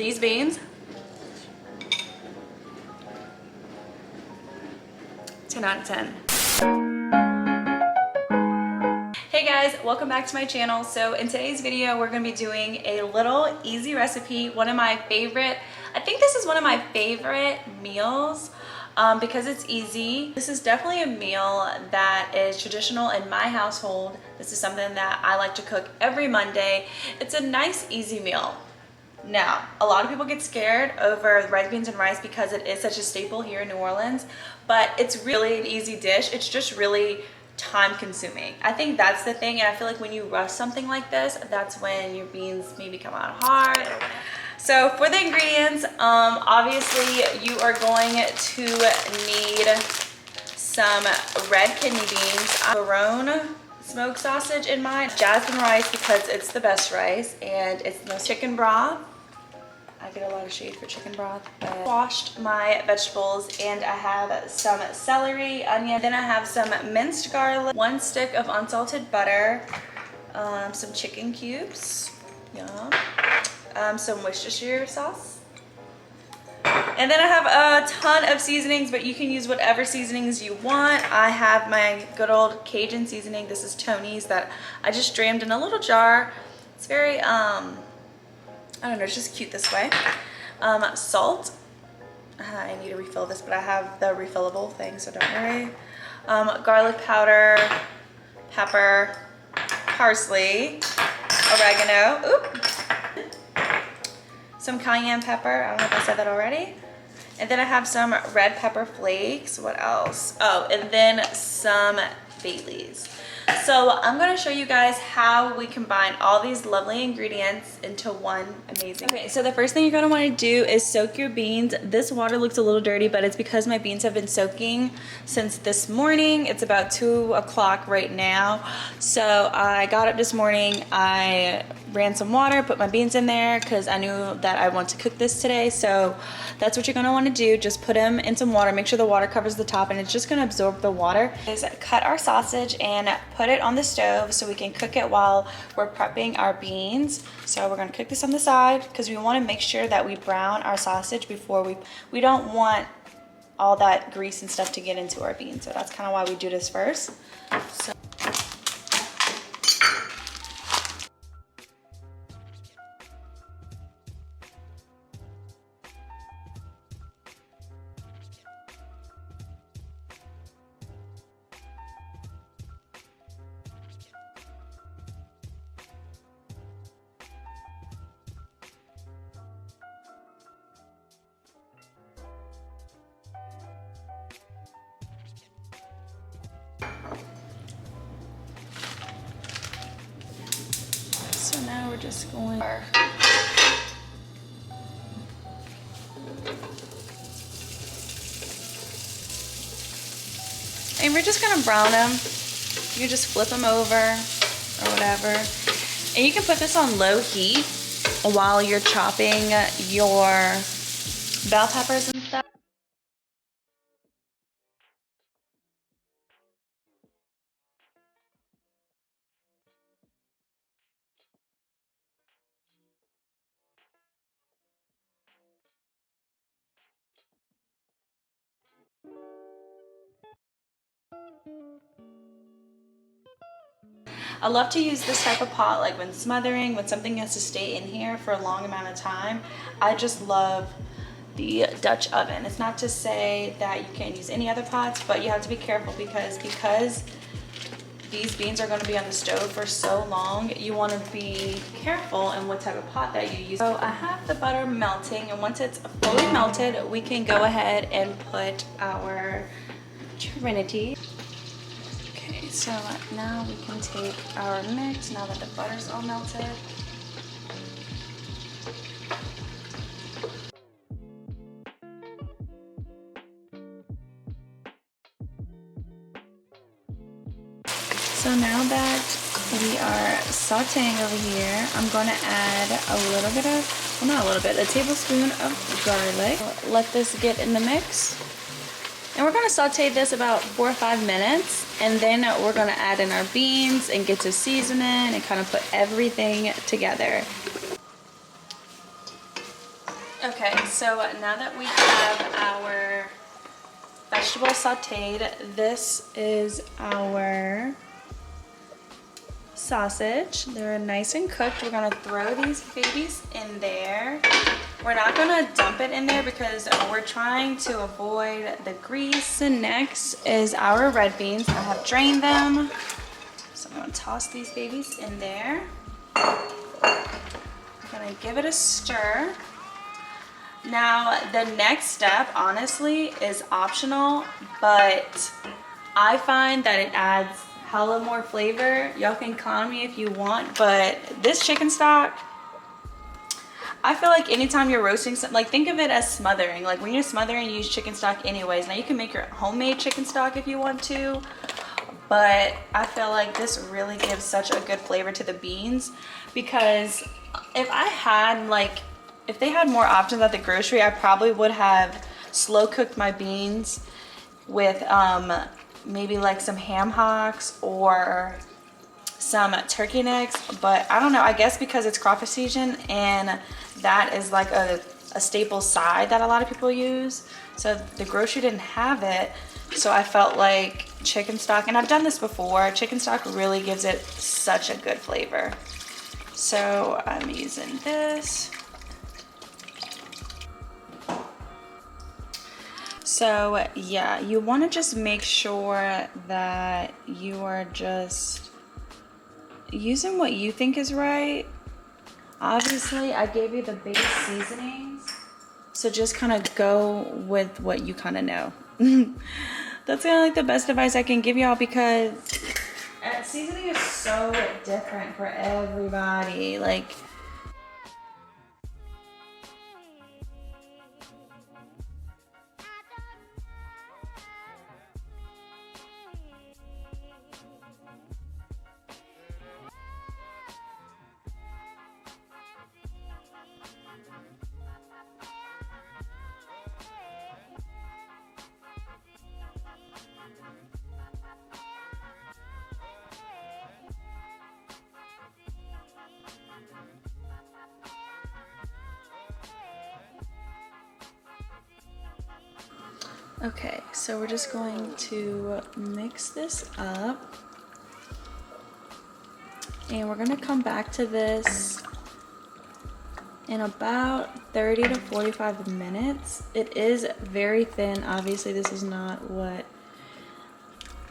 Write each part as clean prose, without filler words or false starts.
these beans, 10 out of 10. Hey guys, welcome back to my channel. So in today's video, we're gonna be doing a little easy recipe. One of my favorite, I think this is one of my favorite meals because it's easy. This is definitely a meal that is traditional in my household. This is something that I like to cook every Monday. It's a nice, easy meal. Now, a lot of people get scared over rice, beans, and rice because it is such a staple here in New Orleans, but it's really an easy dish. It's just really time consuming. I think that's the thing, and I feel like when you rush something like this, that's when your beans maybe come out hard. So for the ingredients, obviously you are going to need some red kidney beans, Barone smoked sausage in mine, jasmine rice because it's the best rice, and it's the most chicken broth. I get a lot of shade for chicken broth. But washed my vegetables, and I have some celery, onion, then I have some minced garlic, 1 stick of unsalted butter, some chicken cubes, yum, some Worcestershire sauce, and then I have a ton of seasonings, but you can use whatever seasonings you want. I have my good old Cajun seasoning. This is Tony's that I just drained in a little jar. It's very I don't know, it's just cute this way. Salt. I need to refill this, but I have the refillable thing, so don't worry. Garlic powder, pepper, parsley, oregano, some cayenne pepper. I don't know if I said that already. And then I have some red pepper flakes. What else? Oh, and then some Baileys. So I'm going to show you guys how we combine all these lovely ingredients into one amazing. Okay, so the first thing you're going to want to do is soak your beans. This water looks a little dirty, but it's because my beans have been soaking since this morning. It's about 2 o'clock right now. So I got up this morning, I ran some water, put my beans in there because I knew that I want to cook this today. So that's what you're going to want to do. Just put them in some water, make sure the water covers the top, and it's just going to absorb the water. Is cut our sausage and put it on the stove so we can cook it while we're prepping our beans. So we're going to cook this on the side because we want to make sure that we brown our sausage before we don't want all that grease and stuff to get into our beans. So that's kind of why we do this first. So now we're just going and we're just gonna brown them. You just flip them over or whatever, and you can put this on low heat while you're chopping your bell peppers and stuff. I love to use this type of pot like when smothering, when something has to stay in here for a long amount of time. I just love the Dutch oven. It's not to say that you can't use any other pots, but you have to be careful because these beans are going to be on the stove for so long, you want to be careful in what type of pot that you use. So I have the butter melting, and once it's fully melted, we can go ahead and put our Trinity. Okay, so now we can take our mix now that the butter's all melted. So now that we are sauteing over here, I'm going to add a little bit of, well, not a little bit, a tablespoon of garlic. Let this get in the mix. And we're going to saute this about 4 or 5 minutes, and then we're going to add in our beans and get to seasoning and kind of put everything together. Okay, so now that we have our vegetables sauteed, this is our sausage. They're nice and cooked. We're gonna throw these babies in there. We're not gonna dump it in there because we're trying to avoid the grease. And next is our red beans. I have drained them. So I'm gonna toss these babies in there. I'm gonna give it a stir. Now, the next step, honestly, is optional, but I find that it adds hella more flavor. Y'all can clown me if you want, but this chicken stock, I feel like anytime you're roasting something, like think of it as smothering. Like when you're smothering, you use chicken stock anyways. Now you can make your homemade chicken stock if you want to, but I feel like this really gives such a good flavor to the beans, because if they had more options at the grocery, I probably would have slow cooked my beans with maybe like some ham hocks or some turkey necks. But I don't know, I guess because it's crawfish season and that is like a staple side that a lot of people use. So the grocery didn't have it. So I felt like chicken stock, and I've done this before, chicken stock really gives it such a good flavor. So I'm using this. So yeah, you want to just make sure that you are just using what you think is right. Obviously, I gave you the base seasonings, so just kind of go with what you kind of know. That's kind of like the best advice I can give y'all, because seasoning is so different for everybody. Like, okay, so we're just going to mix this up, and we're gonna come back to this in about 30 to 45 minutes. It is very thin. Obviously, this is not what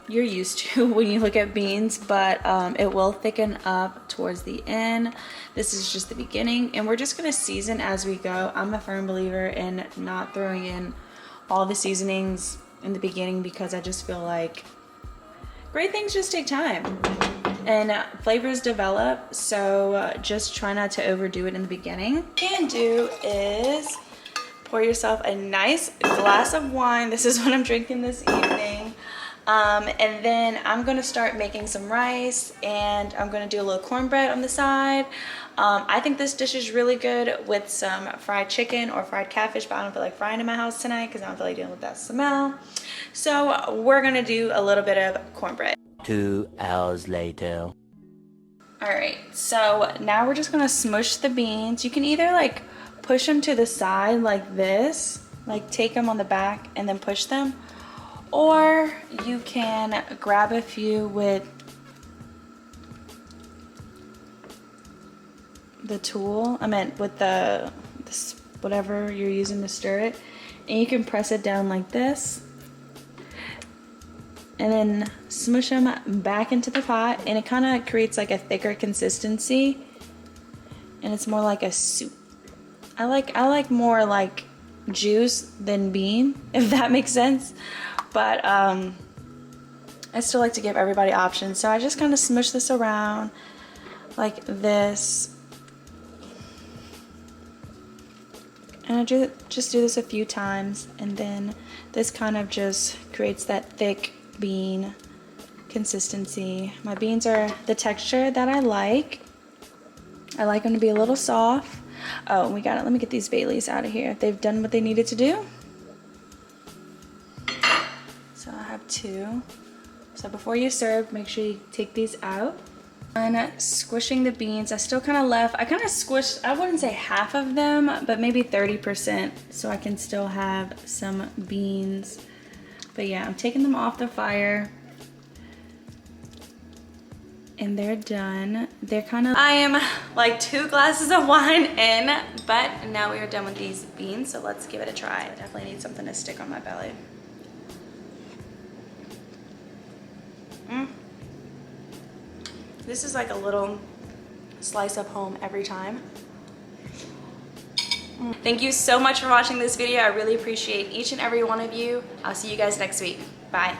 you're used to when you look at beans, but it will thicken up towards the end. This is just the beginning, and we're just gonna season as we go. I'm a firm believer in not throwing in all the seasonings in the beginning, because I just feel like great things just take time and flavors develop. So just try not to overdo it in the beginning. What you can do is pour yourself a nice glass of wine. This is what I'm drinking this evening. And then I'm gonna start making some rice, and I'm gonna do a little cornbread on the side. I think this dish is really good with some fried chicken or fried catfish, but I don't feel like frying in my house tonight because I don't feel like dealing with that smell. So we're gonna do a little bit of cornbread. 2 hours later. All right, so now we're just gonna smush the beans. You can either like push them to the side like this, like take them on the back and then push them, or you can grab a few with the tool, with this whatever you're using to stir it, and you can press it down like this and then smush them back into the pot, and it kind of creates like a thicker consistency, and it's more like a soup. I like more like juice than bean, if that makes sense, but I still like to give everybody options. So I just kind of smush this around like this, and I just do this a few times, and then this kind of just creates that thick bean consistency. My beans are the texture that I like. I like them to be a little soft. Oh, we got it. Let me get these Baileys out of here. They've done what they needed to do. So I have 2. So before you serve, make sure you take these out. And squishing the beans, I still kind of left, I kind of squished, I wouldn't say half of them, but maybe 30%, so I can still have some beans. But yeah, I'm taking them off the fire. And they're done. They're kind of, I am like 2 glasses of wine in, but now we are done with these beans, so let's give it a try. I definitely need something to stick on my belly. This is like a little slice of home every time. Thank you so much for watching this video. I really appreciate each and every one of you. I'll see you guys next week. Bye.